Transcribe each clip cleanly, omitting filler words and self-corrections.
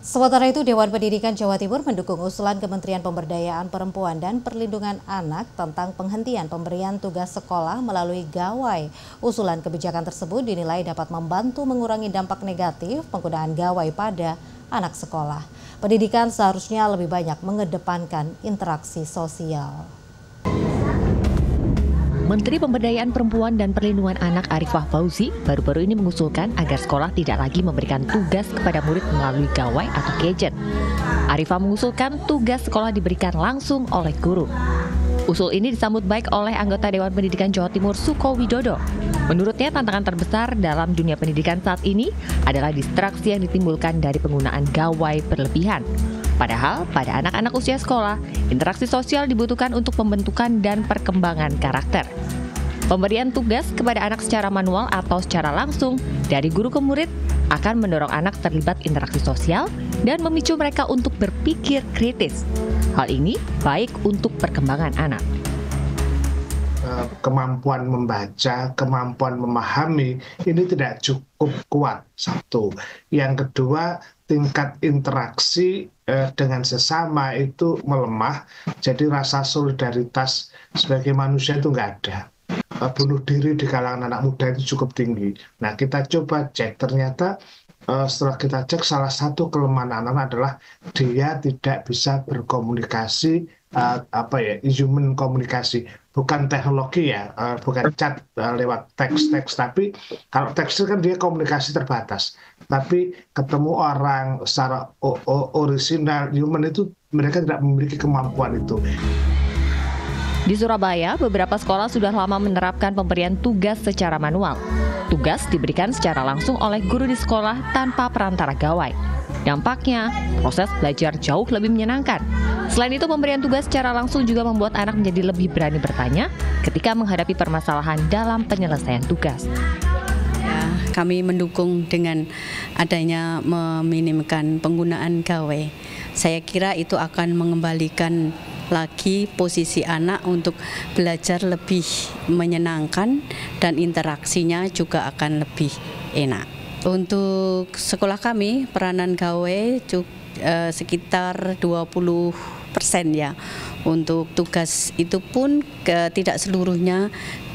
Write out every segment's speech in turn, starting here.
Sementara itu, Dewan Pendidikan Jawa Timur mendukung usulan Kementerian Pemberdayaan Perempuan dan Perlindungan Anak tentang penghentian pemberian tugas sekolah melalui gawai. Usulan kebijakan tersebut dinilai dapat membantu mengurangi dampak negatif penggunaan gawai pada anak sekolah. Pendidikan seharusnya lebih banyak mengedepankan interaksi sosial. Menteri Pemberdayaan Perempuan dan Perlindungan Anak Arifah Fauzi baru-baru ini mengusulkan agar sekolah tidak lagi memberikan tugas kepada murid melalui gawai atau gadget. Arifah mengusulkan tugas sekolah diberikan langsung oleh guru. Usul ini disambut baik oleh anggota Dewan Pendidikan Jawa Timur Suko Widodo. Menurutnya tantangan terbesar dalam dunia pendidikan saat ini adalah distraksi yang ditimbulkan dari penggunaan gawai berlebihan. Padahal pada anak-anak usia sekolah, interaksi sosial dibutuhkan untuk pembentukan dan perkembangan karakter. Pemberian tugas kepada anak secara manual atau secara langsung dari guru ke murid akan mendorong anak terlibat interaksi sosial dan memicu mereka untuk berpikir kritis. Hal ini baik untuk perkembangan anak. Kemampuan membaca, kemampuan memahami ini tidak cukup kuat, satu. Yang kedua, tingkat interaksi dengan sesama itu melemah, jadi rasa solidaritas sebagai manusia itu nggak ada. Bunuh diri di kalangan anak muda itu cukup tinggi. Nah, kita coba cek, ternyata setelah kita cek, salah satu kelemahan anak adalah dia tidak bisa berkomunikasi, human komunikasi, bukan teknologi ya, bukan chat lewat teks, tapi kalau teks itu kan dia komunikasi terbatas, tapi ketemu orang secara original human itu mereka tidak memiliki kemampuan itu. Di Surabaya, beberapa sekolah sudah lama menerapkan pemberian tugas secara manual. Tugas diberikan secara langsung oleh guru di sekolah tanpa perantara gawai. Dampaknya, proses belajar jauh lebih menyenangkan. Selain itu, pemberian tugas secara langsung juga membuat anak menjadi lebih berani bertanya ketika menghadapi permasalahan dalam penyelesaian tugas. Kami mendukung dengan adanya meminimkan penggunaan gawai. Saya kira itu akan mengembalikan lagi posisi anak untuk belajar lebih menyenangkan dan interaksinya juga akan lebih enak. Untuk sekolah kami, peranan gawai sekitar 20% ya. Untuk tugas itu pun tidak seluruhnya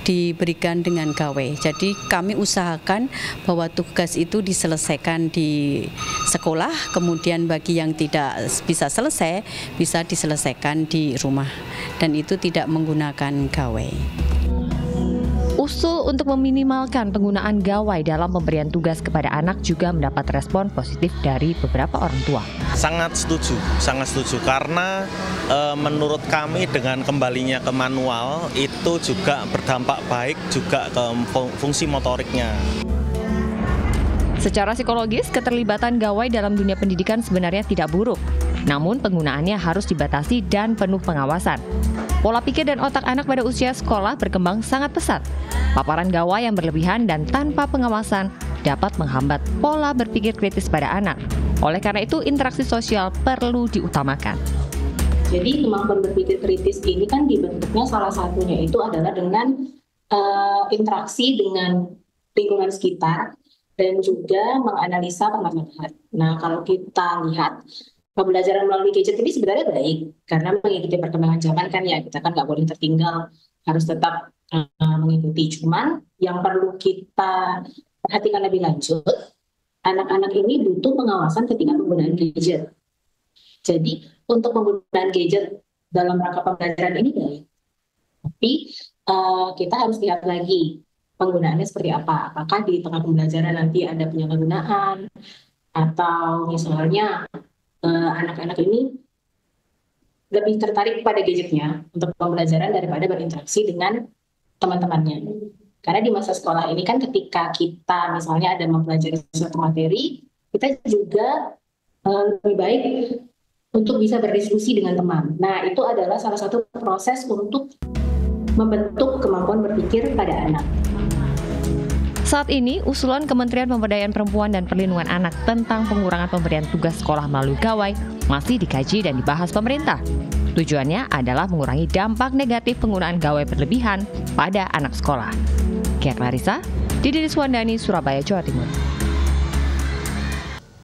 diberikan dengan gawai. Jadi kami usahakan bahwa tugas itu diselesaikan di sekolah, kemudian bagi yang tidak bisa selesai, bisa diselesaikan di rumah. Dan itu tidak menggunakan gawai. Usul untuk meminimalkan penggunaan gawai dalam pemberian tugas kepada anak juga mendapat respon positif dari beberapa orang tua. Sangat setuju karena menurut kami dengan kembalinya ke manual itu juga berdampak baik juga ke fungsi motoriknya. Secara psikologis, keterlibatan gawai dalam dunia pendidikan sebenarnya tidak buruk. Namun penggunaannya harus dibatasi dan penuh pengawasan. Pola pikir dan otak anak pada usia sekolah berkembang sangat pesat. Paparan gawai yang berlebihan dan tanpa pengawasan dapat menghambat pola berpikir kritis pada anak. Oleh karena itu, interaksi sosial perlu diutamakan. Jadi kemampuan berpikir kritis ini kan dibentuknya salah satunya itu adalah dengan interaksi dengan lingkungan sekitar dan juga menganalisa permasalahan. Nah, kalau kita lihat pembelajaran melalui gadget ini sebenarnya baik karena mengikuti perkembangan zaman kan ya, kita kan nggak boleh tertinggal, harus tetap mengikuti. Cuman yang perlu kita perhatikan lebih lanjut, anak-anak ini butuh pengawasan ketika penggunaan gadget. Jadi untuk penggunaan gadget dalam rangka pembelajaran ini baik, tapi kita harus lihat lagi penggunaannya seperti apa. Apakah di tengah pembelajaran nanti ada penyalahgunaan atau misalnya anak-anak ini lebih tertarik pada gadgetnya untuk pembelajaran daripada berinteraksi dengan teman-temannya. Karena di masa sekolah ini kan ketika kita misalnya ada mempelajari suatu materi, kita juga lebih baik untuk bisa berdiskusi dengan teman. Nah, itu adalah salah satu proses untuk membentuk kemampuan berpikir pada anak. Saat ini, usulan Kementerian Pemberdayaan Perempuan dan Perlindungan Anak tentang pengurangan pemberian tugas sekolah melalui gawai masih dikaji dan dibahas pemerintah. Tujuannya adalah mengurangi dampak negatif penggunaan gawai berlebihan pada anak sekolah. Kia Clarissa, Didi Riswandani, Surabaya, Jawa Timur.